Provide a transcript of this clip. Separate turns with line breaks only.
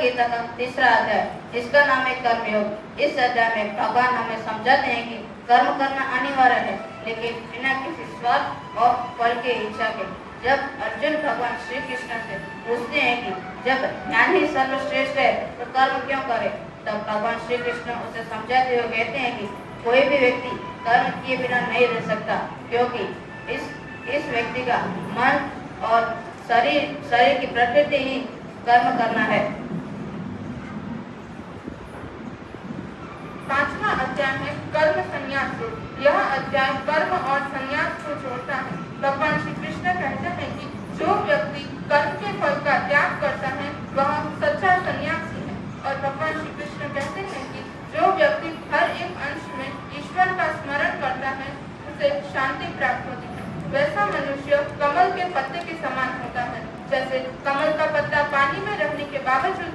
भगवद गीता का तीसरा अध्याय, इसका नाम है कर्मयोग। इस अध्याय में भगवान हमें समझाते हैं कि कर्म करना अनिवार्य है, लेकिन बिना किसी स्वार्थ और फल के इच्छा के। जब अर्जुन भगवान श्री कृष्ण से पूछते हैं कि जब ज्ञान ही सर्वश्रेष्ठ है तो कर्म क्यों करे, तब भगवान श्री कृष्ण उसे समझाते हुए कहते हैं कि कोई भी व्यक्ति कर्म किए बिना नहीं रह सकता, क्योंकि इस व्यक्ति का मन और शरीर की प्रकृति ही कर्म करना है।
पांचवा अध्याय है कर्म संन्यास योग। यह अध्याय कर्म और संन्यास को जोड़ता है। भगवान श्री कृष्ण कहते हैं कि जो व्यक्ति कर्म के फल का त्याग करता है वह सच्चा संन्यासी है। और भगवान श्री कृष्ण कहते हैं कि जो व्यक्ति हर एक अंश में ईश्वर का स्मरण करता है उसे शांति प्राप्त होती है। वैसा मनुष्य कमल के पत्ते के समान होता है। जैसे कमल का पत्ता पानी में रहने के बावजूद